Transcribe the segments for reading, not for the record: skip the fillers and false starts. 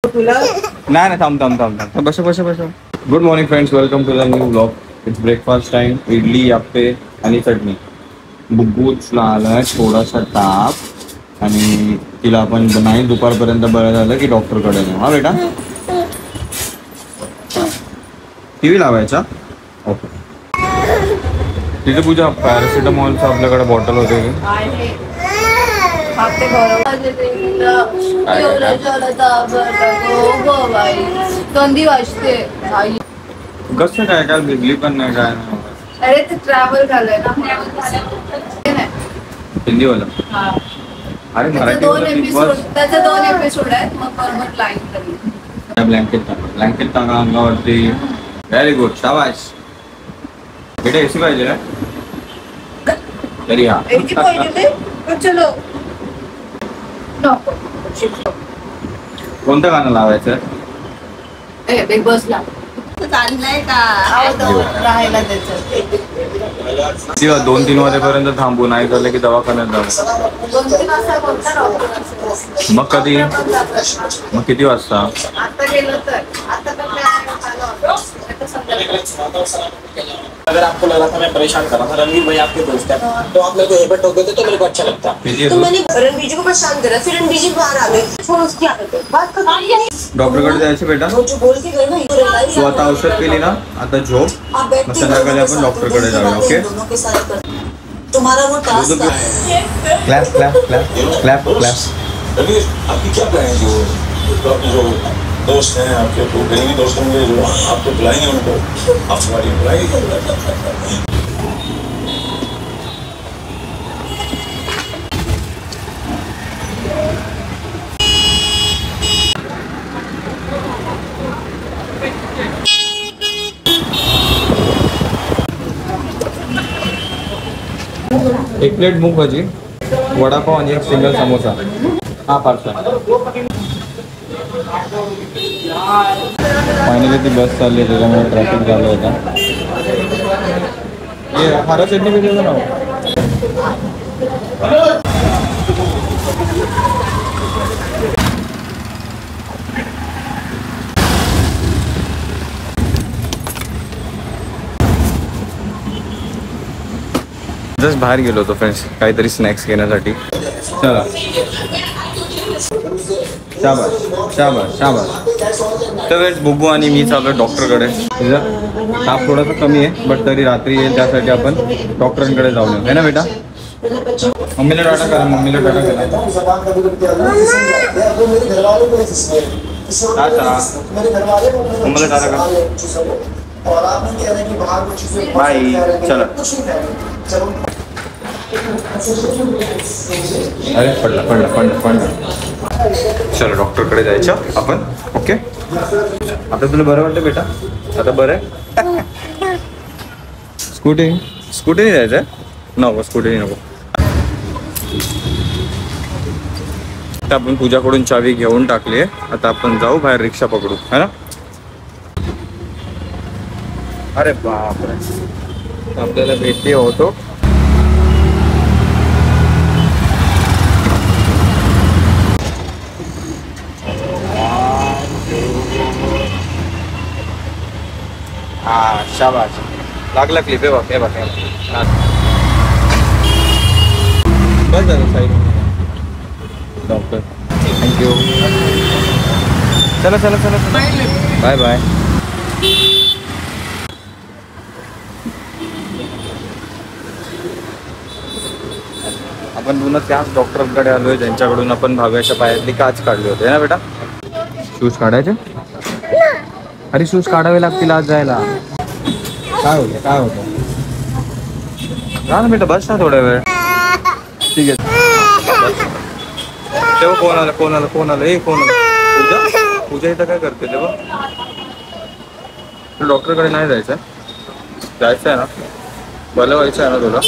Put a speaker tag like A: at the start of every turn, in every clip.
A: नाही थांब थांब थांब थांब बस बस बस. Good morning friends, welcome to the new blog. It's breakfast time. Idli, अप्पे आणि चटणी. बुब्बूचला आलाय थोडासा ताप आणि तिला आपण नाही दुपारपर्यंत बरं झालं की डॉक्टरकडे नेऊ. हा बेटा, टीव्ही लावायचा. ओके. तिथे पूजा पॅरासिटामॉलचं आपल्याकडे बॉटल होते की
B: थंडी वाजते.
A: कसं काय काय भिजली पण नाही काय नाही.
B: अरे ते ट्रॅव्हल झालंय ना
A: हिंदीवाला. अरे मराठी
B: त्याचे 2 एपिसोड आहेत. मग बरोबर लाईन करी.
A: ब्लँकेट टाका अंगावरती. व्हेरी गुड, शाबाश बेटा. एसी पाहिजे ना तरी. हा
B: चलो.
A: कोणतं गाणं लावायचं?
B: बिग बॉसला चाललंय का राहायला त्याचं.
A: 2-3 वाजेपर्यंत थांबू, नाही झालं की दवाखान्यात जाऊ.
B: 2-3 वाजता कोणता डॉक्टर?
A: मग कधी? मग किती वाजता?
B: आता गेलं तर आता
C: अगर आपको लगा था मैं परेशान कर रहा था, रणवीर भाई आपके दोस्त हैं, तो आप मेरे को हेबट टोक देते तो मेरे को अच्छा लगता.
D: तो मैंने रणवीर जी को परेशान करा, फिर रणवीर जी बाहर आ गए. छोड़ उसकी आदत, बात कर.
A: डॉक्टरकडे जायचं बेटा.
D: जो बोल के गए ना,
A: तू आता औषध केली ना, आता झोप. मग संध्याकाळी आपण डॉक्टरकडे जाऊया. ओके.
D: तुम्हारा वो टास्क है.
A: Clap clap clap clap clap.
C: Ranveer, आपकी क्या प्लान है? जो आपके जो दोस्त हैं आपके, तो करीबी दोस्त होंगे जो आपको बुलाएंगे, उनको आप हमारी बुलाएंगे.
A: एक प्लेट मूग भाजी, वडापाव आणि एक सिंगल समोसा. हा पार्सल. फायनली ती बस चालली, त्याच्यामुळे ट्रॅफिक झालं होता. हे हरा चटणी भेटलं ना. जस्ट बाहेर गेलो होतो फ्रेंड्स, काहीतरी स्नॅक्स घेण्यासाठी. चला, शाबाश शाबाश शाबाश. तर फ्रेंड्स, बुब्बू आणि मी चाललो डॉक्टरकडे. तिचा ताप थोडासा कमी आहे, बट तरी रात्री येईल, त्यासाठी आपण डॉक्टरांकडे जाऊन येऊ. है ना बेटा? मम्मीला टाटा करा, मम्मीला टाटा करा. मम्मीला टाटा करा. बाय. चला. अरे पडला पडला पडला पडला. चलो डॉक्टरकडे जायचं आपण. ओके. आता तुला बरं वाटतं बेटा? आता बरं आहे? स्कूटीने जायचं? नको, स्कूटीने नको. आता आपण पूजाकडून चावी घेऊन टाकली आहे. आता आपण जाऊ बाहेर, रिक्षा पकडू. है ना? अरे बापरे, आपल्याला भेटते होतो. हा शाबाश. लागला क्लिप. हे बघ हे बघ. बस झालं साईड. Doctor thank you. चला चला चला. Bye bye. आपण पुन्हा त्याच डॉक्टरांकडे आलोय ज्यांच्याकडून आपण भाव्याच्या पायातली काच काढली होती. ना बेटा? शूज काढायचे? अरे शूज काढावे लागतील आज जायला. काय होतं काय होतं? ना बेटा, बस ना थोड्या वेळ. ठीक आहे. तेव्हा कोण आलं कोण आलं कोण आलं? हे कोण आलं? पूजा. पूजा इथं काय करते तेव्हा? डॉक्टरकडे नाही जायचं? जायचं आहे ना? बरं व्हायचं आहे ना तुला?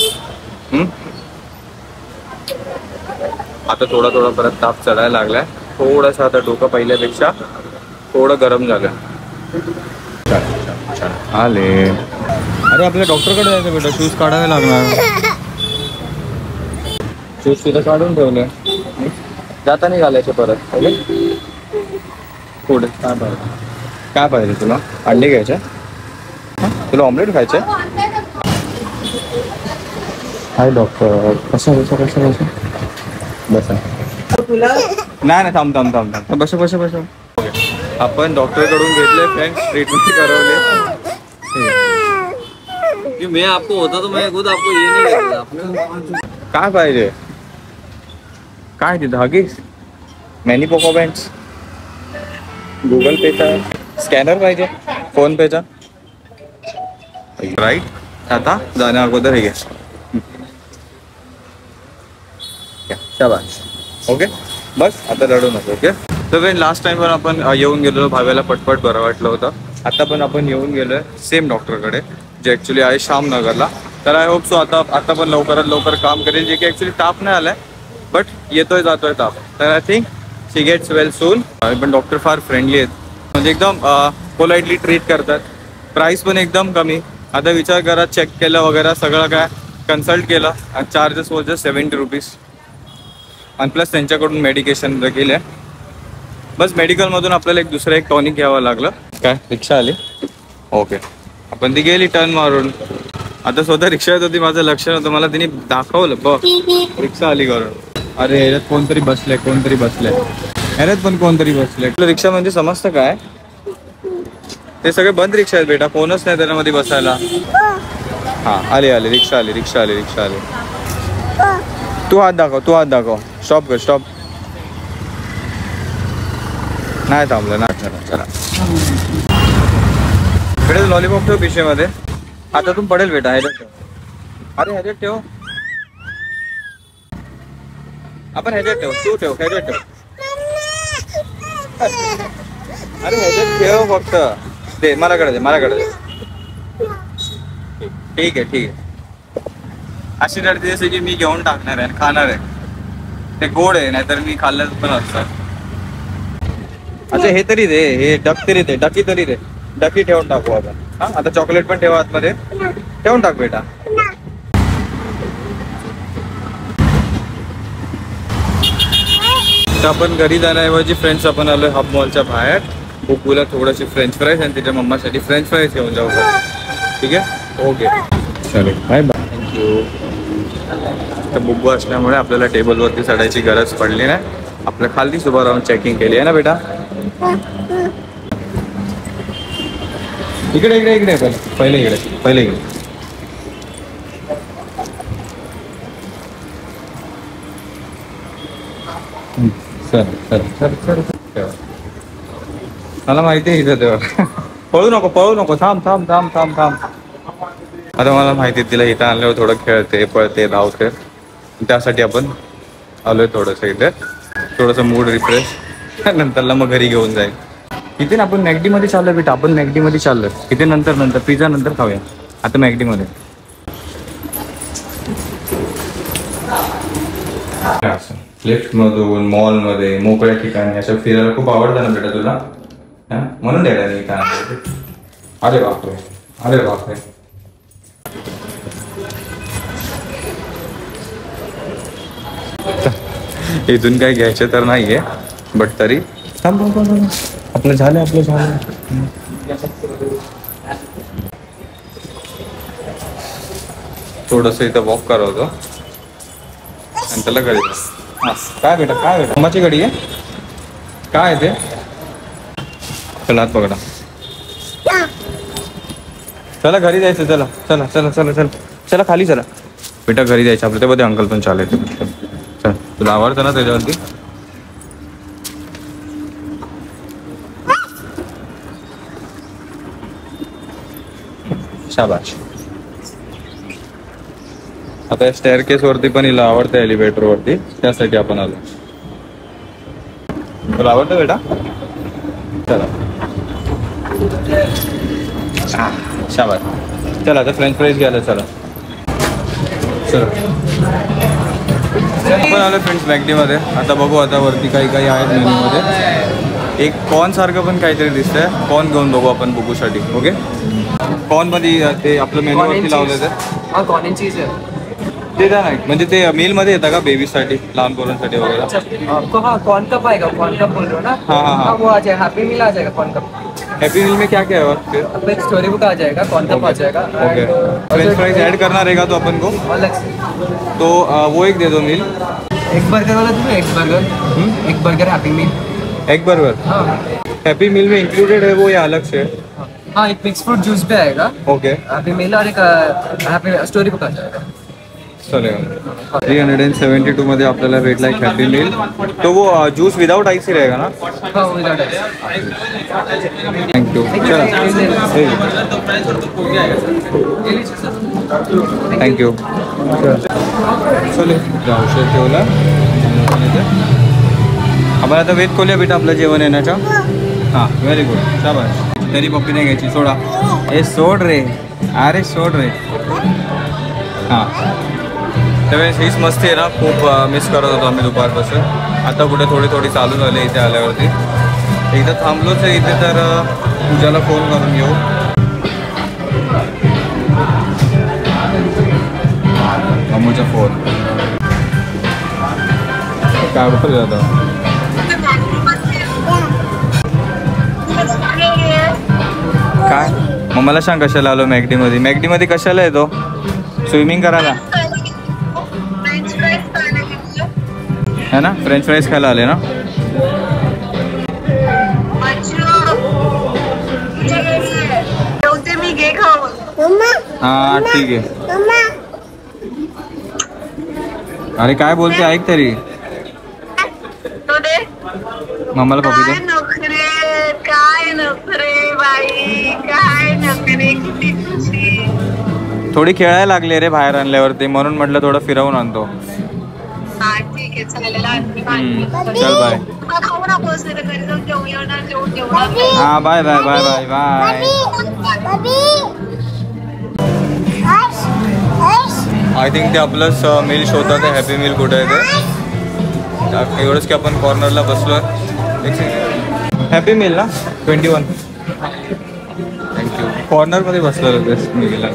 A: आता थोडा थोडा परत ताप चढायला लागलाय. थोडंसं आता डोकं पहिल्यापेक्षा थोडं गरम झालं. आले. अरे आपल्या डॉक्टरकडे जायचं बेटा, शूज काढावे लागणार. शूज तिथं काढून ठेवले, जाता नाही घालायचे परत. फूड काय पाहिजे तुला? अंडे घ्यायचे? तुला ऑमलेट खायचे? हाय डॉक्टर, कसं बसा. नाही थांब बस. आपण डॉक्टरकडून घेतले फ्रेंड्स, ट्रीटमेंट करवले.
E: मैं आपको होता तो मैं खुद आपको ये नहीं करता.
A: काय पाहिजे? काय तिथं हगीज, मॅनिपोको बँड्स, गुगल पेचा स्कॅनर पाहिजे, फोन पेचा राईट. आता जाण्या अगोदर हे घ्या. शाबास. ओके बस आता रडू नको. ओके तर फ्रेंड लास्ट टाइम पण आपण येऊन गेलो, भाव्याला पटपट बरं वाटलं होतं. आता पण आपण येऊन गेलोय सेम डॉक्टरकडे जे ॲक्च्युली आहे श्यामनगरला. तर आय होप सो आता पण लवकरात लवकर काम करेल, जे की ॲक्च्युली ताप नाही आलाय बट येतोय जातोय ताप. तर I think she gets well soon. पण डॉक्टर फार फ्रेंडली आहेत, म्हणजे एकदम पोलाइटली ट्रीट करतात. प्राईस पण एकदम कमी. आता विचार करा, चेक केलं वगैरे सगळं काय कन्सल्ट केलं आणि चार्जेस वॉज जस्ट 70 रुपीज. आणि प्लस त्यांच्याकडून मेडिकेशन केलं आहे. बस मेडिकलमधून आपल्याला एक टॉनिक घ्यावं लागलं. काय रिक्षा आली? ओके आपण ती गेली टर्न मारून. आता स्वतः रिक्षा येत होती, माझं लक्ष नव्हतं, मला तिने दाखवलं बघ रिक्षा आली करून. अरे ह्याच्यात कोणतरी बसलंय ह्याच्यात पण कोणतरी बसलंय. रिक्षा म्हणजे समजतं काय? ते सगळे बंद रिक्षा आहेत बेटा, कोणच नाही त्याच्यामध्ये बसायला. हां आली रिक्षा आली. तू हात दाखव. स्टॉप कर, स्टॉप. नाही थांबलं ना. चला बेटा लॉलीपॉप ठेव पिशवीमध्ये. आता तू पडेल बेटा, ह्याच्यात ठेव. अरे ह्याच्यात ठेव, आपण ह्याच्यात ठेव. तू ठेव, ह्याच्यात ठेव. अरे ह्याच्यात ठेव फक्त. दे माझ्याकडे दे. ठीक आहे. अशी रडते जसे की मी घेऊन टाकणार आहे आणि खाणार आहे. ते गोड आहे, नाहीतर मी खाल्लं पण असतं. अच्छा हे तरी दे, हे डकी तरी दे. डकी ठेवून टाकू आपण. हा आता चॉकलेट पण ठेवा आतमध्ये. ठेवून टाक बेटा. तर आपण घरी जाण्याऐवजी फ्रेंड्स आपण आलोय हब मॉलच्या बाहेर. बुब्बूला थोडीशी फ्रेंच फ्राईज आणि तिच्या मम्मासाठी फ्रेंच फ्राईज घेऊन जाऊ. ठीक आहे ओके चालेल बाय बाय. थँक्यू. तर बुब्बू असल्यामुळे आपल्याला टेबलवरती चढायची गरज पडली नाही. आपल्या खालीच उभं राहून चेकिंग केली आहे ना बेटा. इकडे पहिले इकडे. सर मला माहिती आहे इथं तेव्हा. पळू नको. थांब. आता मला माहिती तिला इथं आणल्यावर थोडं खेळते, पळते, धावते. त्यासाठी आपण आलोय थोडंसं इथे. थोडंसं मूड रिफ्रेश. नंतरला मग घरी घेऊन जाईल. इथे ना आपण मॅगडीमध्ये चाललोय बेटा. इथे नंतर पिझ्झा नंतर खाऊया. आता मॅगडीमध्ये. लिफ्टमधून मॉलमध्ये मोकळ्या ठिकाणी असं फिरायला खूप आवडतं ना बेटा तुला. म्हणून द्यायला नाही का? अरे बापरे. इथून काही घ्यायचं तर नाहीये बट तरी आपलं झालं. थोडस इथं वॉक करवतो आणि त्याला घरी. काय बेटा मम्माची गाडी आहे काय ते? चला हात पकडा. चला घरी जायचं. चला खाली चला बेटा, घरी जायचं आपलं. ते मध्ये अंकल पण चालायचं. चल तुला आवडतं ना त्याच्यावरती. शाबाश. आता स्टेअरकेस वरती पण हिला आवडतं, एलिव्हेटर वरती. त्यासाठी आपण आलो. तुला आवडतं बेटा? चला शाबाश. चला आता फ्रेंच फ्राईज घ्यायला चला. आपण आलो फ्रेंड्स मॅगडीमध्ये. आता बघू आता वरती काही आहेत मेन्यूमध्ये. एक कॉर्न सारखं पण काहीतरी दिसतंय. कॉर्न घेऊन बघू आपण बुबूसाठी. ओके कॉर्न मध्ये ते आपलं मेन्यूवरती लावलं ते.
E: कॉर्न चीज आहे
A: ते द्या नाही म्हणजे ते मील मध्ये येतं का बेबीसाठी लहान पोरांसाठी वगैरे?
F: आपको हाँ कॉर्न कप आएगा, कॉर्न कप बोल रहे हो ना?
A: हाँ, हाँ, हाँ।
F: वो आ जाएगा, हैप्पी मील आ जाएगा कॉर्न कप।
A: हैप्पी मील में क्या क्या है और फिर?
F: आपका एक स्टोरी बुक आ जाएगा, कॉर्न कप आ जाएगा।
A: ओके, फ्रेंच फ्राइज ऐड करना रहेगा तो अपन को,
F: अलग से
A: तो वो एक दे दो मील।
F: एक बर्गर वाला तुम्हें, एक बर्गर, एक बर्गर हैप्पी मील।
A: एक बर्गर
F: हाँ
A: हैप्पी मील में इंक्लूडेड है वो या अलग से?
F: हाँ, एक मिक्स फ्रूट जूस भी आएगा
A: ओके
F: हैप्पी मील, और एक हैप्पी स्टोरी बुक आ जाएगा।
A: चलेगा। 372 मध्ये आपल्याला भेटला एक हॅपी मील। तो वो ज्यूस विदाउट आइस ही रहेगा ना?
F: हाँ विदाउट आइस।
A: थँक्यू। चला थँक्यू। चले औषध ठेवला आपण आता वेट करूया बेटा आपलं जेवण येण्याच्या। हां व्हेरी गुड, शाबास। तरी पप्पी नाही घ्यायची, सोडा। ए सोड रे, अरे सोड रे। हां त्यावेळेस हीच मस्ती आहे ना, खूप मिस करत होतो आम्ही दुपारपासून। आता कुठे थोडी थोडी चालू झाली इथे आल्यावरती। एकदा थांबलोच आहे इथे तर पूजाला फोन करून घेऊ। अम्मूचा फोन काय बोलत होता? काय मग मला सांग कशाला आलो मॅगडीमध्ये? मॅगडीमध्ये कशाला येतो? स्विमिंग करायला है ना? फ्रेंच फ्राइज खायला आले ना? हाँ ठीक आहे। अरे काय बोलते, ऐक तरी। मम्माला पप्पी दे।
D: काय नखरे बाई, काय नखरे, किती खुशी।
A: थोडी खेळायला लागले रे बाहेर आणल्यावरती, म्हणून म्हटलं थोडं फिरवून आणतो।
D: हा ठीक आहे चालेल,
A: चल बाय।
D: खाऊ नकोस नाही तर घरी जाऊन जेवूया ना, जेवून जेवणार।
A: हा bye bye bye bye bye. I think ते आपलंच मील शोधतात आहे, हॅपी मील कुठे आहे ते। एवढंच की आपण कॉर्नरला बसलो। हॅपी मील ना 21। थँक्यू। कॉर्नरमध्ये बसलो होतेस मीलला।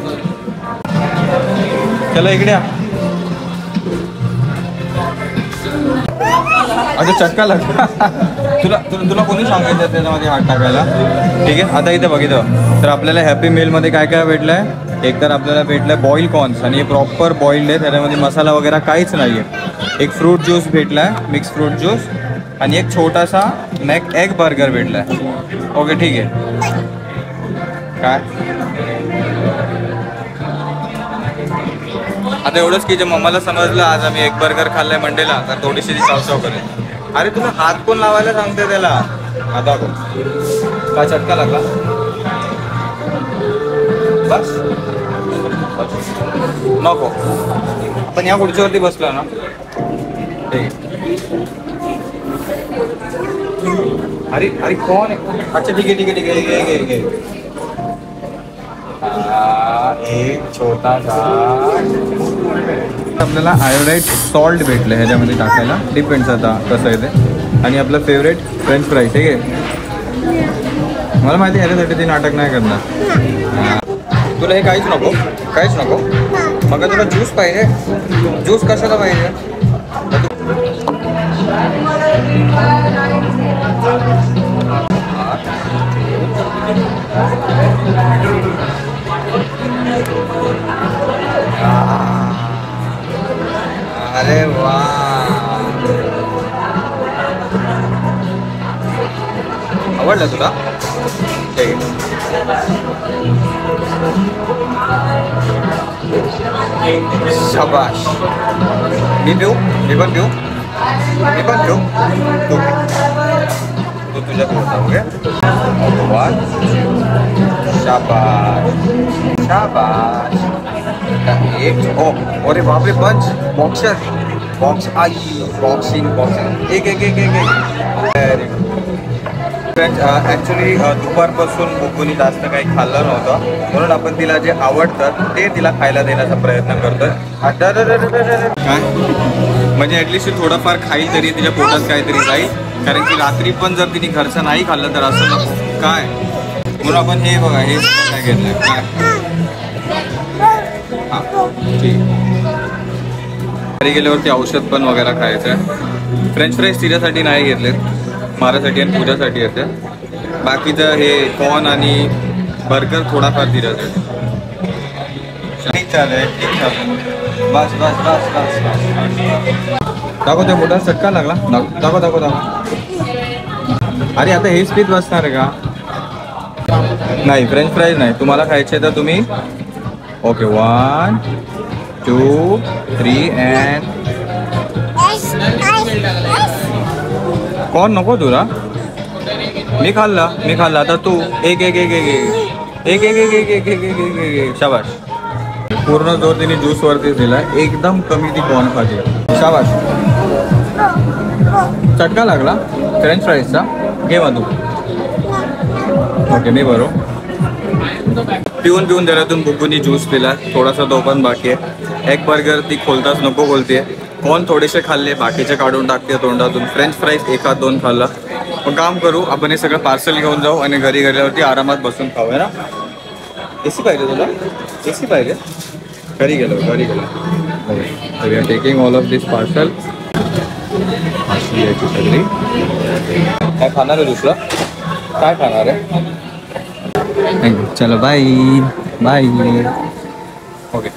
A: चला इकडे या। अच्छा चक्का लागला तुला तुला कोणी सांगायचं त्याच्यामध्ये हात टाकायला? ठीक आहे, आता इथे बघितलं तर आपल्याला हॅपी मीलमध्ये काय काय भेटलं आहे? एक तर आपल्याला भेटलं आहे बॉईल कॉर्न्स, आणि हे प्रॉपर बॉईल्ड आहे, त्याच्यामध्ये मसाला वगैरे काहीच नाही आहे। एक फ्रूट ज्यूस भेटला आहे, मिक्स फ्रूट ज्यूस, आणि एक छोटासा एग बर्गर भेटला आहे। ओके ठीक आहे। काय आता एवढंच की जे मम्माला समजलं आज आम्ही एग बर्गर खाल्लाय मंडेला, तर थोडीशी ती चावचाव करेल। अरे तुला हात कोण लावायला सांगते त्याला? आता काय चटका लागला? बस नको, आपण या खुर्चीवरती बसलो ना, ठीक आहे। अरे अरे कौन है? अच्छा ठीक है ठीक है ठीक है, घे एक छोटा सा आपल्याला आयोडाईड सॉल्ट भेटलं ह्याच्यामध्ये टाकायला, डिपेंड्स आता कसं आहे ते। आणि आपलं फेवरेट फ्रेंच फ्राईज, ठीक आहे। मला माहिती आहे ह्याच्यासाठी ते नाटक नाही करणार। तुला हे काहीच नको, काहीच नको। मग तुला ज्यूस पाहिजे? ज्यूस कशाला पाहिजे? अरे वाह, आवडलं तुला? ठीक आहे। शाबाश। मी पिऊ? मी पण पिऊ? मी पण पिऊ? तू तू तुझ्या ओके। शाबाश शाबाश। एक ओ अरे बापरे, पंच boxer box I boxing boxing एक एक एक एक एक। ॲक्च्युली दुपारपासून बुकूनी जास्त काही खाल्लं नव्हतं, म्हणून आपण तिला जे आवडतं ते तिला खायला देण्याचा प्रयत्न करतोय। काय म्हणजे ॲटलिस्ट थोडंफार खाईल तरी तिच्या पोटात काहीतरी जाईल, कारण की रात्री पण जर तिने घरचं नाही खाल्लं तर असं नको काय, म्हणून आपण हे बघा हे काय घेतलं काय। हां ठीक घरी गेल्यावरती औषध पण वगैरे खायचं आहे. फ्रेंच फ्राईज तिच्यासाठी नाही घेतलेत, माझ्यासाठी आणि पूजासाठी येते. बाकीचं हे कॉर्न आणि बर्गर थोडाफार तिच्यासाठी. ठीक चालेल, ठीक चालेल. बस बस बस बस दाखव, ते मोठा चटका लागला. दाखव दाखव दाखव. अरे आता हेच पीत बसणार आहे का? नाही, फ्रेंच फ्राईज नाही. तुम्हाला खायचे तर तुम्ही ओके 1 2 3 अँड कोण नको तुला? मी खाल्ला आता तू एक एक एक एक एक एक एक एक एक एक एक एक शाबाश. पूर्ण जोर तिने ज्यूस वरती दिला, एकदम कमी ती कॉर्न खाते. शाबाश. चटका लागला फ्रेंच फ्राईजचा. घे मग तू. ओके, मी बरोबर पिऊन पिऊन जरातून बुब्बूनी ज्यूस पिला, थोडासा तो पण बाकी आहे. एक बर्गर ती खोलताच नको बोलते. कॉर्न थोडेसे खाल्ले, बाकीचे काढून टाकते तोंडातून. फ्रेंच फ्राईज एखाद दोन खाल्ला. मग काम करू, आपण हे सगळं पार्सल घेऊन जाऊ आणि घरी गेल्यावरती आरामात बसून खाऊया ना. एसी पाहिजे तुला? एसी पाहिजे? घरी गेलो. We are taking all of this parcel. अशी यायची सगळी. काय खाणार आहे दुसरं? काय खाणार आहे? चलो बाय बाय. ओके,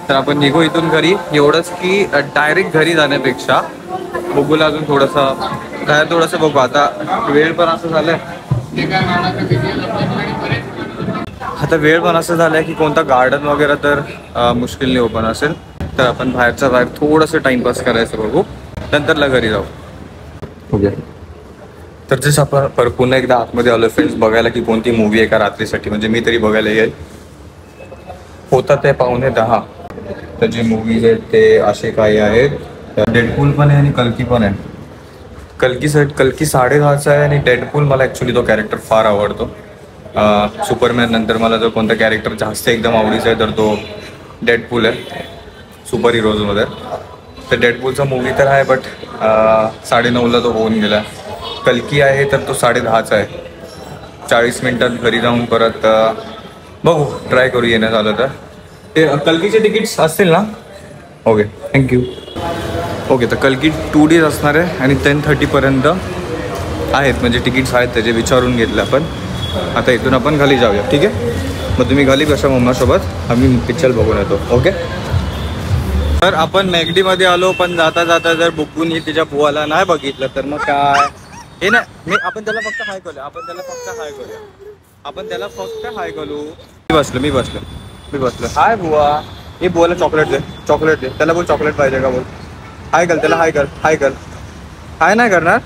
A: तर आपण निघू इथून घरी. एवढंच की डायरेक्ट घरी जाण्यापेक्षा बघूला अजून थोडंसं बघू. आता वेळ पण असं झालंय, की कोणता गार्डन वगैरे तर मुश्किलने ओपन असेल. तर आपण बाहेरच्या बाहेर थोडंसं टाइमपास करायचं बघू, नंतरला घरी जाऊ. ओके, तर जसं आपण पुन्हा एकदा आतमध्ये आलो फ्रेंड्स बघायला की कोणती मूवी आहे का रात्रीसाठी. म्हणजे मी तरी बघायला येईल. होता ते 9:45. तर जे मूवीज आहेत ते असे काही आहेत. डेडपूल पण आहे आणि कल्की पण आहे. कल्की 10:30चा आहे आणि डेडपूल मला ॲक्च्युली तो कॅरेक्टर फार आवडतो. सुपरमॅन नंतर मला जो कोणता कॅरेक्टर जास्त एकदम आवडीचा आहे तर तो डेडपूल आहे सुपर हिरोजमध्ये. तर डेडपूलचा मूवी तर आहे बट 9:30ला तो होऊन गेला. कल्की आहे तर तो 10:30चा आहे. 40 मिनिटात घरी जाऊन परत बघू, ट्राय करू येण्यात आलं तर. ते कल्कीचे तिकीट्स असतील ना? Okay, thank you. ओके, तर कल्की 2 days असणार आहे आणि 10:30पर्यंत आहेत. म्हणजे तिकीट्स आहेत त्याचे, विचारून घेतले आपण. आता इथून आपण खाली जाऊया, ठीक आहे? मग तुम्ही खाली बसा मम्मासोबत, आम्ही पिक्चर बघून येतो. ओके, तर आपण मॅगडीमध्ये आलो. पण जाता जाता जर बुक्कूनी तिच्या बुवाला नाही बघितलं तर मग काय हे नाही. आपण त्याला फक्त हाय करूया. हाय करू. मी बसलो. हाय बुवा. हे बुवाला चॉकलेट दे. त्याला बोल चॉकलेट पाहिजे का बोल. हाय कर त्याला. हाय कर. हाय नाही करणार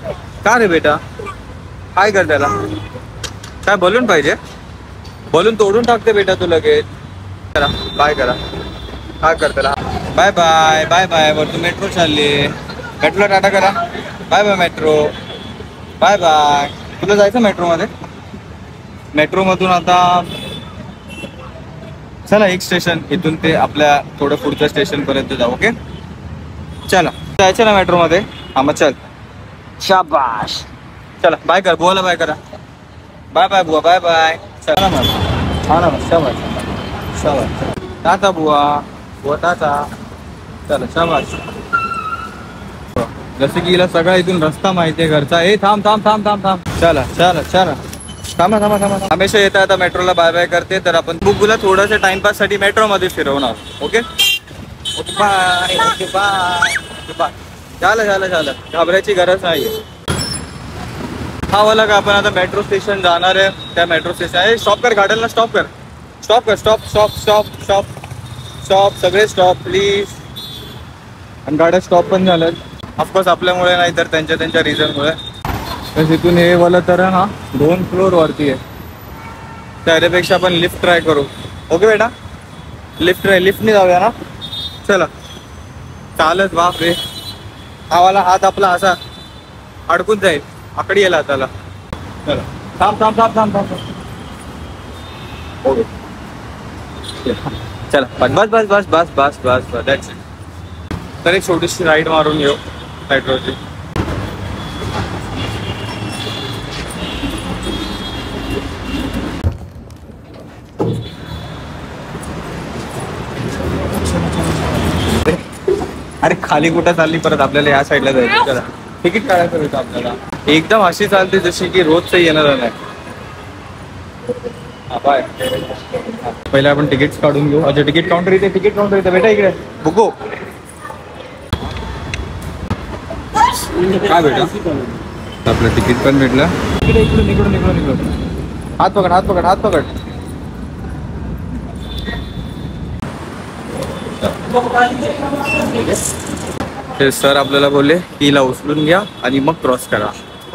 A: का रे बेटा? हाय कर त्याला. काय बलून पाहिजे? बलून तोडून टाकते बेटा तू लगेच. करा बाय करा. हाय कर त्याला. Bye bye bye bye. वर तू मेट्रो चालली. मेट्रोला टाटा करा. Bye bye metro. Bye bye. तुला जायचं मेट्रोमध्ये? मेट्रोमधून आता चला एक स्टेशन इथून ते आपल्या थोडं पुढच्या स्टेशनपर्यंत जाऊ. ओके, चला जायचं ना मेट्रोमध्ये? हा मग चल. शाबाश. चला बाय कर बुवाला. बाय करा. बाय बाय बुवा. Bye bye. चला मग. हा ना मग. शाबाश. टाटा बुवा टाटा. चला शाबाश. जसं की हिला सगळा इथून रस्ता माहिती आहे घरचा. थांब. चला. थांबा. हमेशा येता आता मेट्रोला बाय बाय करते. तर आपण बुग्गूला थोडंसं टाइमपाससाठी मेट्रोमध्ये फिरवणार. Okay bye. झालं. घाबरायची गरज नाही. हा वाला का आपण आता मेट्रो स्टेशन जाणार आहे. त्या मेट्रो स्टेशन स्टॉप कर. गाड्यांना स्टॉप कर. स्टॉप. सगळे स्टॉप प्लीज. आणि गाड्या स्टॉप पण झाल्यात. ऑफकोर्स आपल्यामुळे नाही तर त्यांच्या रिझनमुळे. तर तिथून हे वाला तर ना 2 फ्लोअर वरती आहे. त्यापेक्षा आपण लिफ्ट ट्राय करू. ओके बेटा, लिफ्टने जाऊया ना. चला चालत. बाप रे, हा वाला हात आपला असा अडकून जाईल. आकडी येला त्याला. चला थांब. ओके चला बस. That's it. तर एक छोटीशी राईड मारून घेऊ मेट्रोची. अरे खाली कुठं चालली परत आपल्याला या साईडला जायचं. चला तिकीट काढायचं होतं आपल्याला. एकदम अशी चालते जशी की रोजचं येणार नाही. हा बाय. पहिले आपण तिकीट काढून घेऊ. अच्छा तिकीट काउंटर इथे. तिकीट काउंटर इथे बेटा इकडे बुको. काय बेटा आपलं तिकीट पण भेटलं. इकडे इकडून इकडून इकडून इकडून. हात पकड हात पकड हात पकड. ते सर आपल्याला बोलले की हिला उचलून घ्या आणि मग क्रॉस करा.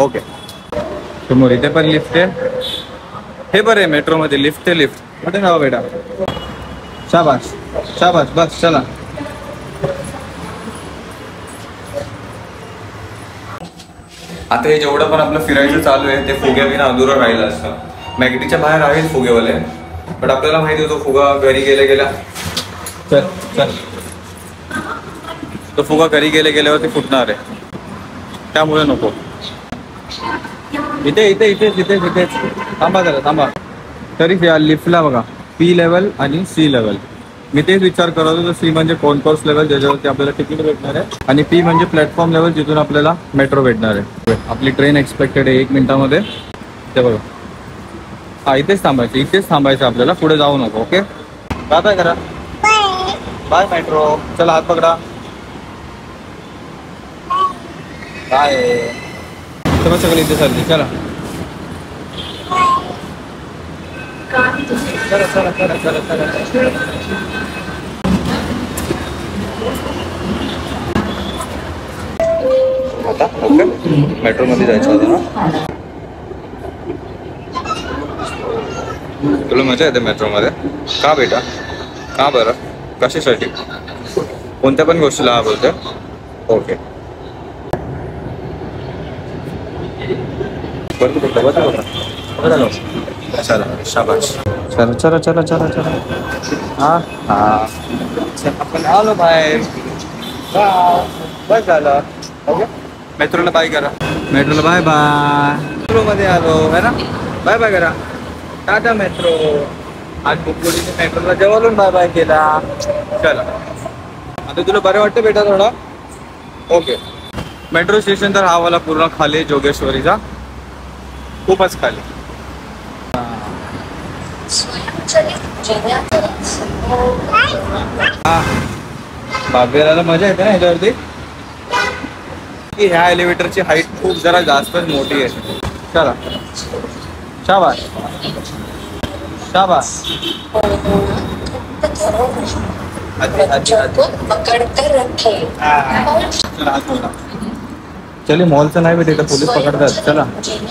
A: ओके. समोर इथे पण लिफ्ट आहे. हे बरं आहे मेट्रो मध्ये लिफ्ट आहे. लिफ्ट कुठे नाव बेटा. शाबाश शाबाश बस चला. आता हे जेवढं पण आपलं फिरायचं चालू आहे ते फुग्याविना अधुरं राहिलं असतं. मॅगडीच्या बाहेर आहेत फुगेवाले बट आपल्याला माहिती होतो फुगा घरी गेल्या गेल्या. चल चल तो फुगा घरी गेल्यावरती फुटणार आहे त्यामुळे नको. इथे इथे इथे इथे इथे थांबा जरा थांबा. तरी या लिफ्टला बघा पी लेवल आणि सी लेवल. मी तेच विचार करत होतो. सी म्हणजे कॉन्कोर्स लेवल ज्याच्यावरती आपल्याला तिकीट भेटणार आहे आणि पी म्हणजे प्लॅटफॉर्म लेवल जिथून आपल्याला मेट्रो भेटणार आहे. आपली ट्रेन एक्सपेक्टेड आहे 1 मिनिटामध्ये. ते बघा हा इथेच थांबायचं. इथेच थांबायचं आपल्याला पुढे जाऊ नको. ओके बाय करा. Bye metro. चला हात पकडा. बाय. सगळं सगळं इथे चालली. चला चला चला चला चला चला. आता ओके मेट्रो मध्ये जायचं होतं ना. तुला मजा येते मेट्रो मध्ये का बेटा. का बरं कशासाठी कोणत्या पण गोष्टीला हा बोलतोय. ओके चला शाबाश. चला चला चला चला चला. हा हा आपण आलो बाहेर. बस झालं. ओके मेट्रोला बाय करा. मेट्रोला बाय बाय. मेट्रो मध्ये आलो है ना. बाय बाय करा. टाटा मेट्रो. आज बुकगुडीने मेट्रोला जवळून बाय बाय केला. चला आता तुला बरं वाटतं बेटा थोडा. ओके मेट्रो स्टेशन तर हा वाला पूर्ण खाली जोगेश्वरीचा खूपच खाली. बाबेला मजा येते ना ह्याच्यावरती की ह्या एलिव्हेटरची हाईट खूप जरा जास्तच मोठी आहे. चला शाबाश शाबाश. चले मॉलचं नाही भेटे पोलीस पकडतात. चला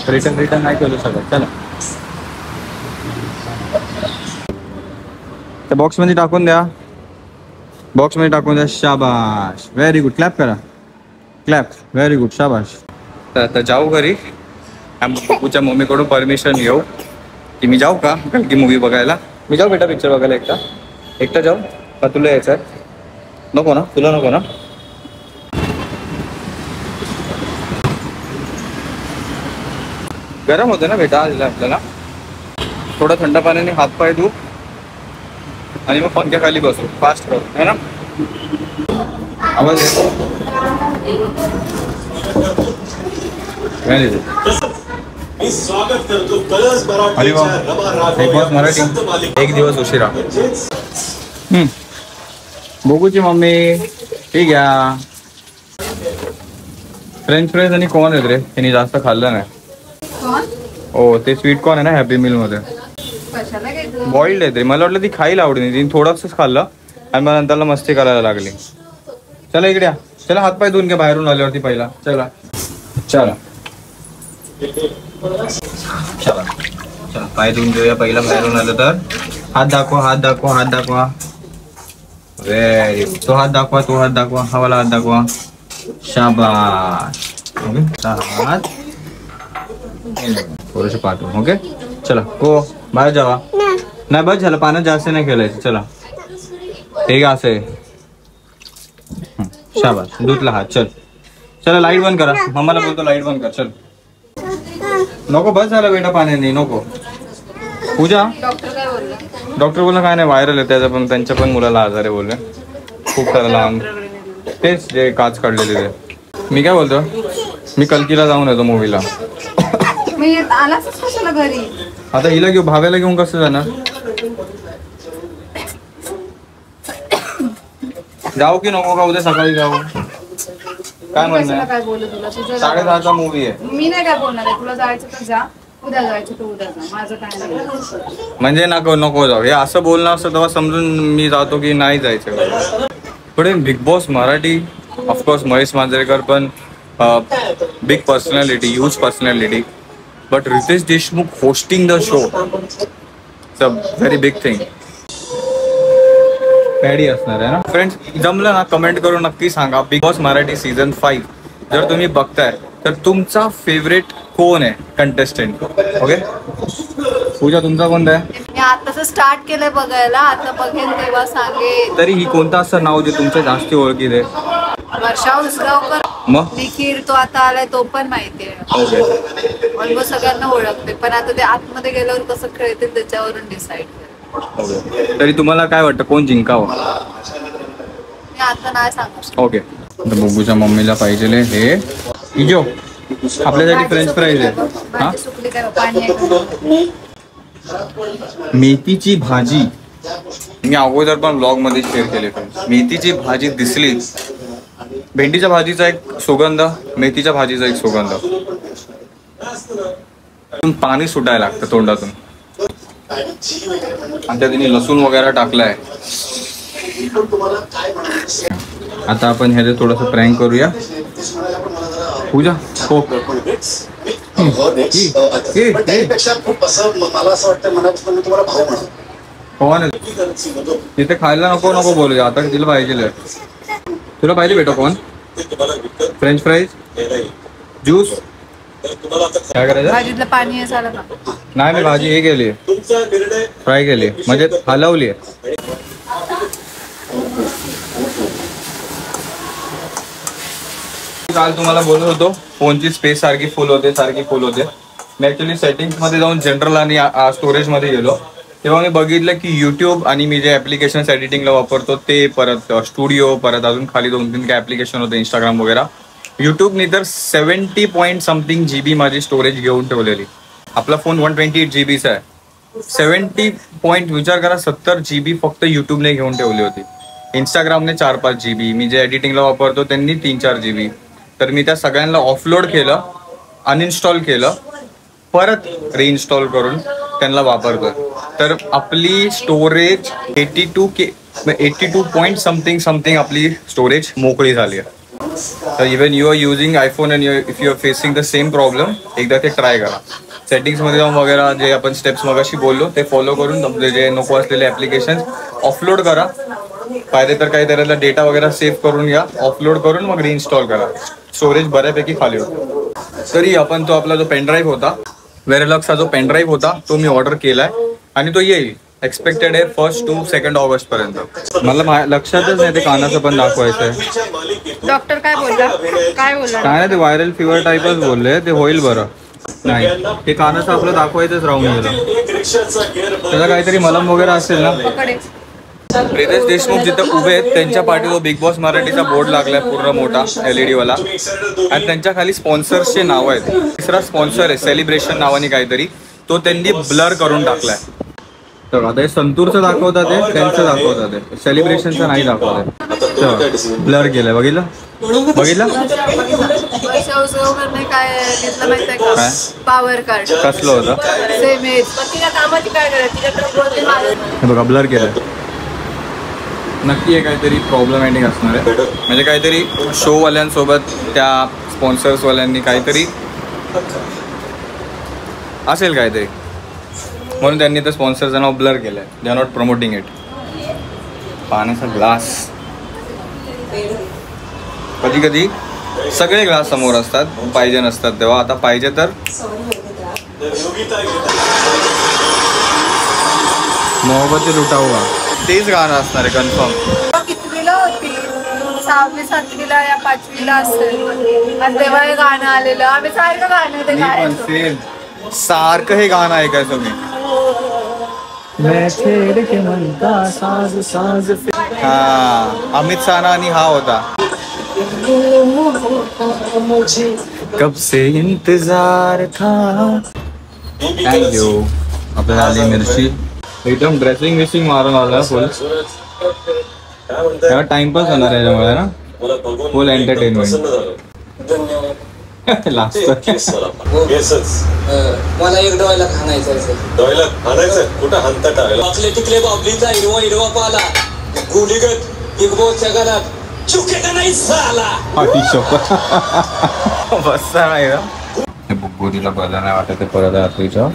A: रिटर्न नाही करू शकत. चला त्या बॉक्स मध्ये टाकून द्या. बॉक्स मध्ये टाकून द्या. शाबाश व्हेरी गुड. क्लॅप करा. क्लॅप व्हेरी गुड शाबाश. तर आता जाऊ घरी. बुकूच्या मम्मीकडून परमिशन घेऊ की मी जाऊ का की मूवी बघायला. मी जाऊ बेटा पिक्चर बघायला एकटा जाऊ का तुला यायचं नको ना. तुला नको ना. गरम होतं ना बेटा आपल्याला. थोडं थंड पाण्याने हातपाय धू आणि मग पंख्याखाली बसू. फास्ट करू है ना. आवाज येतो. अरे वा एक बस मराठी. एक दिवस उशिरा. बघूची मम्मी ठीक आहे. फ्रेंच फ्राईज आणि कॉर्न आहेत रे. त्यांनी जास्त खाल्लं नाही. हो ते स्वीट कॉर्न आहे ना हॅपी मील मध्ये. बॉइल्ड आहे ते. मला वाटलं ती खायला आवडली नाही. तिने थोडंसंच खाल्लं आणि मग नंतरला मस्ती करायला लागली. चला इकडे या. चला हातपाय धुवून घ्या बाहेरून आल्यावरती पहिला. चला चला चला चला पाय धुवून घेऊया पहिला बाहेरून आलं तर. हात दाखवा हात दाखवा हात दाखवा. Very good. तो हात दाखवा तो हात दाखवा. हवाला हात दाखवा. शाबाश. हात थोडंसं पाठवून. ओके चला को बाहेर जावा. नाही बस झालं. पाण्यात जास्त नाही खेळायचं. चला ठीक आहे असं. शाबाश धुतला हात. चल चला लाईट बंद करा. मम्माला बोलतो लाईट बंद कर. चल नको बस झालं बेटा पाण्याने नको. पूजा डॉक्टर बोलला काय नाही व्हायरल आहे त्याचा पण त्यांच्या पण मुलाला आजार आहे बोलले. खूप सारा लहान तेच जे काच काढलेले ते. मी काय बोलतो, मी कल्कीला जाऊन येतो मूवीला.
B: मी आलाच कशाला घरी.
A: आता हिला घेऊ, भाव्याला घेऊन कसं जाणार? जाऊ की नको का उद्या सकाळी जाऊ? काय म्हणणं
B: कशाला
A: आहे?
B: काय बोलू तुला, तुझं
A: 10:30चा मूवी आहे.
B: मी नाही काय बोलणार आहे, तुला जायचं तर जा, उद्या जायचं तर उद्या जा, माझं काय नाही.
A: म्हणजे नको जाऊ, हे असं बोलणं असतं तेव्हा समजून मी जातो की नाही जायचं. पुढे big boss Marathi, of course Mahesh Manjrekar पण big personality, huge personality, but Ritesh Deshmukh hosting the show it's a very big thing. Paddy असणार आहे ना फ्रेंड्स? जमलं ना कमेंट करून नक्की सांगा. बिग बॉस मराठी सीझन 5 जर तुम्ही बघताय तर तुमचा फेवरेट कोण आहे कंटेस्टंट? ओके पूजा, तुमचा कोणता आहे?
B: मी आताच स्टार्ट केलंय बघायला, आता बघेन तेव्हा सांगेन.
A: तरी ही कोणता असं नाव जे तुमच्या जास्ती ओळखीत आहे?
B: वर्षा उसगावकर,
A: मग
B: निखिल तो आता आलाय तो पण माहितीये.
A: ओके,
B: ऑलमोस्ट सगळ्यांना ओळखते, पण आता ते आतमध्ये गेल्यावर कसं खेळतील त्याच्यावरून डिसाईड करेल.
A: ओके. तरी तुम्हाला काय वाटतं कोण जिंकावं?
B: मी आता नाही सांगू शकत.
A: ओके, तर बबूच्या मम्मीला पाहिजे हे इजो आपल्यासाठी फ्रेंच फ्राईज आहे. हा,
B: भाजी सुकली काय पाणी आहे का?
A: मेथीची भाजी मी अगोदर पण ब्लॉग मध्ये शेअर केले. मेथीची भाजी दिसली, भेंडीच्या भाजीचा एक सुगंध, मेथीच्या भाजीचा एक सुगंध, पाणी सुटायला लागतं तोंडातून. आणि त्या तिने लसूण वगैरे टाकलाय. आता आपण ह्याचे थोडस प्रँक करूया. पूजा हो कोण तिथे खायला नको बोलूया आता. तिला पाहिजे, तुला पाहिजे बेटा कोण? फ्रेंच फ्राईज, ज्यूस, काय करायचं?
B: भाजीतलं पाणी आहे झालं ना?
A: नाही, मी भाजी हे केली, फ्राय केली, म्हणजे हलवली. काल तुम्हाला बोलत होतो फोनची स्पेस सारखी फुल होते. मी ऍक्च्युली सेटिंग्स मध्ये जाऊन जनरल आणि स्टोरेज मध्ये गेलो, तेव्हा मी बघितलं की युट्यूब आणि मी जे ऍप्लिकेशन्स एडिटिंगला वापरतो ते, परत स्टुडिओ, परत अजून खाली 2-3 काय ऍप्लिकेशन होते, इंस्टाग्राम वगैरे. युट्यूबनी तर 70 पॉईंट समथिंग GB माझी स्टोरेज घेऊन ठेवलेली. आपला फोन 128 GBचा आहे. 70 पॉईंट विचार करा, 70 GB फक्त युट्यूबने घेऊन ठेवली होती. इंस्टाग्रामने 4-5 GB, मी जे एडिटिंगला वापरतो त्यांनी 3-4 GB. तर मी त्या सगळ्यांना ऑफलोड केलं, अनइन्स्टॉल केलं, परत रिइन्स्टॉल करून त्यांना वापरतोय. तर आपली स्टोरेज 82 पॉईंट समथिंग आपली स्टोरेज मोकळी झाली आहे. तर even you are using iPhone and if you are facing the same problem, एकदा ते ट्राय करा. सेटिंग्समध्ये जाऊन वगैरे जे आपण स्टेप्स मगाशी बोललो ते फॉलो करून जे नको असलेले ॲप्लिकेशन ऑफलोड करा. पाहिजे तर काही त्याला डेटा वगैरे सेव्ह करून घ्या, ऑफलोड करून मग रिइन्स्टॉल करा. स्टोरेज बऱ्यापैकी खाली होतो. तरी आपण तो आपला जो पेनड्राईव्ह होता, वेरलक्सचा जो पेनड्राईव्ह होता तो मी ऑर्डर केलाय आणि तो येईल. एक्सपेक्टेड आहे 1 to 2 ऑगस्ट पर्यंत. मला लक्षातच नाही ते कानाचं पण दाखवायचं आहे.
B: डॉक्टर काय बोलला? काय
A: नाही, ते व्हायरल फिवर टाईपच बोलले, ते होईल बरं. नाही, ते कानाचं आपलं दाखवायचंच राहून गेलं. त्याला काहीतरी मलम वगैरे असेल ना. रितेश देशमुख जिथे उभे आहेत त्यांच्या पाठी बिग बॉस मराठीचा बोर्ड लागलाय पूर्ण मोठा LED वाला, आणि त्यांच्या खाली स्पॉन्सर्सचे नाव आहेत. तिसरा स्पॉन्सर आहे सेलिब्रेशन नावाने काहीतरी, तो त्यांनी ब्लर करून टाकलाय. तर आता हे संतूरचं दाखवतात, त्यांचं दाखवतात, सेलिब्रेशनचं नाही दाखवतात. ब्लर केलंय, बघितलं?
B: काय पॉवर कार्ड
A: कसलं होतं?
B: Same age.
A: हे बघा, ब्लर केलंय. नक्की हे काहीतरी प्रॉब्लेमॅटिक असणार आहे. म्हणजे काहीतरी शोवाल्यांसोबत त्या स्पॉन्सर्सवाल्यांनी काहीतरी असेल काहीतरी, म्हणून त्यांनी तर स्पॉन्सरचं नाव ब्लर केलंय. They are not promoting it. पाण्याचा ग्लास, कधी सगळे ग्लास समोर असतात, पाहिजे नसतात तेव्हा. आता पाहिजे तर मोहब्बत लुटावा, तेच गाणं असणार आहे कन्फर्म.
B: कितवीला होती? 6वी 7वीला या 5वीला असेल, आणि तेव्हा हे गाणं आलेलं. आम्ही सारखं गाणं ते गायचो.
A: सारखं हे गाणं ऐकायचं मी. हा, अमित साना आणि हा होता. कब से इंतजार था. थँक्यू. आपल्याला आली मिरची. एकदम ड्रेसिंग विसिंग मारून आला फुल. तेव्हा टाइमपास होणार याच्यामुळे ना. फुल एंटरटेनमेंट. लास्ट
E: मला एक डोळ्याला खाणायचं
C: डोयला हाणायचं कुठं हाणता टाकलं
E: आपले तिकले बाबलीचा हिरवा हिरवा पाला गुलीगत बिग बॉसच्या घरात चुकेला नाही साला.
A: बसता नाही का बुगुरीला बरं नाही वाटत ते परत रात्रीचं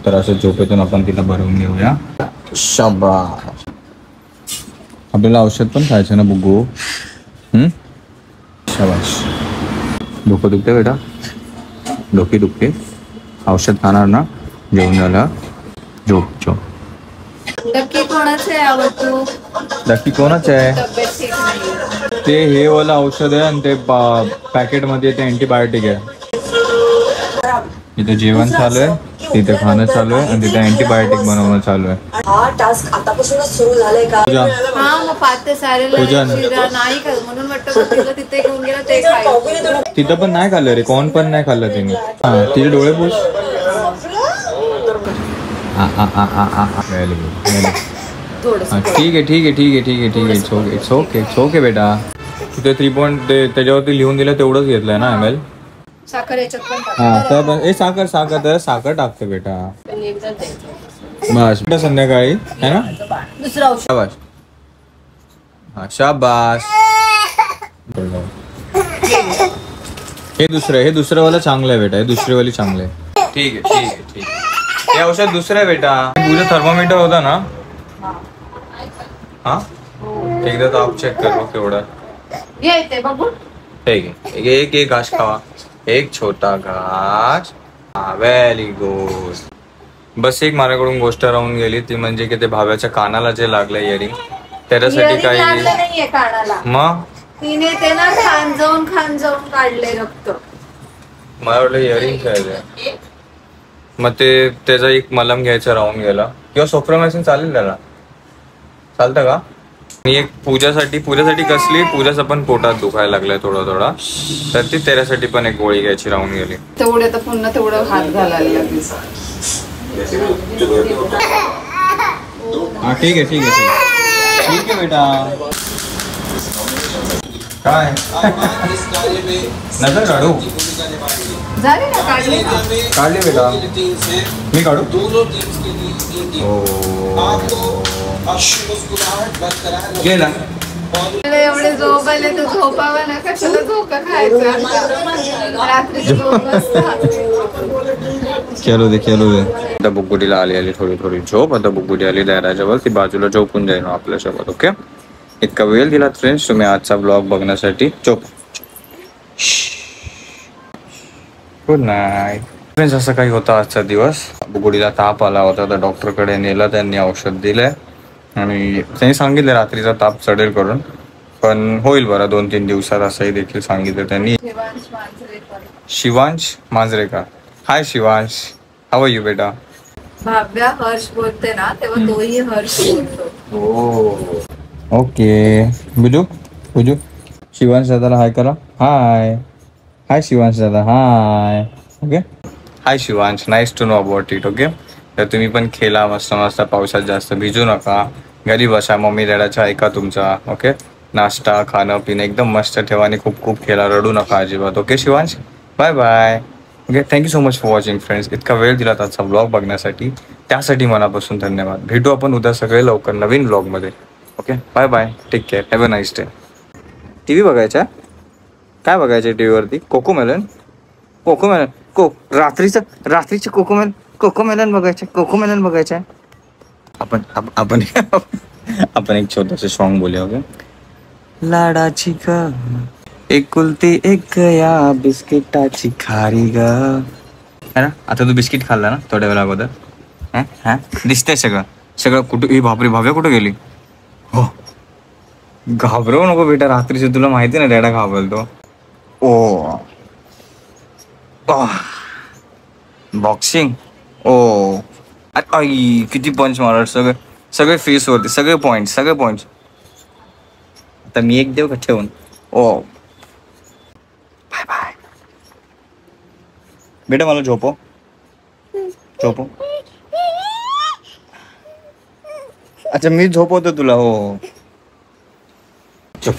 A: तर असं झोपेतून आपण तिला भरवून घेऊया. शाबास. आपल्याला औषध पण खायचं ना बुगू. शाबास. डोकं दुखते बेटा. डोकी दुखते. औषध खाणार ना. जेवण झालं. झोप.
B: नक्की कोणाचं आहे आवडतो?
A: नक्की कोणाच आहे?
B: तब्येत ठीक नाही.
A: ते हे वाला औषध आहे आणि ते पॅकेट मध्ये ते अँटीबायोटिक आहे. इथे जेवण चालू आहे, तिथे खाणं चालू आहे आणि तिथे अँटीबायोटिक बनवणं चालू आहे.
D: हा टास्क आतापासूनच सुरू झालाय का?
A: पूजा
B: हा मग पाहते सारेला नाही खात म्हणून वाटतं तिला तिथे घेऊन गेलं ते खायचं.
A: तिथं पण नाही खाल्लं रे. कॉर्न पण नाही खाल्लं तिने. हा तिचे डोळे पुस. ठीक आहे. इट्स ओके बेटा. तिथे 3 पॉइंट त्याच्यावरती लिहून दिलं तेवढंच घेतलंय ना ml.
B: साखर याच्यात पण टाक.
A: हा तर साखर टाकते बेटा. बस बेटा संध्याकाळी है ना.
B: दुसरं औषध.
A: शाबास. हा शाबास. हे दुसरं वाला चांगलं आहे बेटा. हे दुसरी वाली चांगलं आहे. ठीक आहे. हे औषध दुसरं आहे बेटा. तुझं थर्मोमीटर होता ना. हा एकदा ताप चेक कर बघ तेवढा.
B: येते बघू.
A: एक घास खावा. एक छोटा घास. Very good. बस एक माझ्याकडून गोष्ट राहून गेली ती म्हणजे की ते भाव्याच्या कानाला जे लागलं इयरिंग त्याच्यासाठी काही
B: नाहीये कानाला.
A: मग
B: तिने ते ना खान जाऊन काढले रक्त.
A: मला वाटलं इयरिंग खेळायचं. मग ते त्याचा एक मलम घ्यायचं राहून गेला किंवा सोफ्रोमॅसिन चालेल त्याला. चालतं का? मी एक पूजासाठी कसली पूजाचं पण पोटात दुखायला लागलाय थोडा तर ती त्याच्यासाठी पण एक गोळी घ्यायची राहून गेली.
B: तेवढे तर पुन्हा तेवढं हात घालायला लागेल.
A: हा ठीक आहे बेटा. काय नजर काढू.
B: झाले ना
A: काढली बेटा. मी काढू. गेला.
B: एवढे झोप आले तर झोपावं ना. कशाला झोका खायचं रात्री झोप असतात.
A: खेळू दे. आता बुगुडीला आली थोडी झोप. आता बुगुडी आली दाराच्यावर. ती बाजूला झोपून जाईल आपल्यासोबत. ओके. इतका वेळ दिला फ्रेंड्स तुम्ही आजचा ब्लॉग बघण्यासाठी. झोप. Good night friends. असं काही होतं आजचा दिवस. बुगुडीला ताप आला होता तर डॉक्टरकडे नेलं. त्यांनी औषध दिलंय आणि त्यांनी सांगितलं रात्रीचा ताप चढेल करून पण होईल बरं 2-3 दिवसात असंही देखील सांगितलं त्यांनी. शिवांश मांजरेकर. हाय शिवांश. हाव आर यू बेटा.
B: भाव्या हर्ष बोलते ना तेव्हा तोही हर्ष बोलतो.
A: ओके. बुजू शिवांश दादाला हाय करा. हाय शिवांश दादा. Hi. Okay. Hi Shivansh. Nice to know about it. Okay. तर तुम्ही पण खेळा मस्त पावसात जास्त भिजू नका. घरी बसा. मम्मी डॅडाचा ऐका तुमचा. ओके. नाश्ता खाणं पिणं एकदम मस्त ठेवा आणि खूप खेळा. रडू नका अजिबात. Okay Shivansh. Bye. Okay. Thank you so much for watching friends. इतका वेळ दिला आजचा ब्लॉग बघण्यासाठी त्यासाठी मनापासून धन्यवाद. भेटू आपण उद्या सगळे लवकर नवीन ब्लॉगमध्ये. Okay. Bye. Take care. Have a nice day. T V बघायचा. काय बघायचं टीव्हीवरती? कोकोमेलन रात्रीचं कोकोमेलन बघायचं. आपण एक छोटंसं सॉन्ग बोलूया. ओके. लाडाची ग एकुलती एक या बिस्किटाची खारी ग. है ना. आता तू बिस्किट खाल्ला ना थोड्या वेळा अगोदर. दिसतंय सगळं कुठं. बापरे भाव्या कुठं गेली. हो घाबरवू नको बेटा. रात्रीचं तुला माहिती ना डॅडा घाबरतो. ओ बॉक्सिंग. ओ आई किती पंच मारत. सगळे फेस वरती. सगळे पॉइंट. आता मी एक देऊ का ठेवून. ओ बाय बाय बेटा, मला झोपो झोपो. अच्छा मी झोपवतो तुला. हो चुप.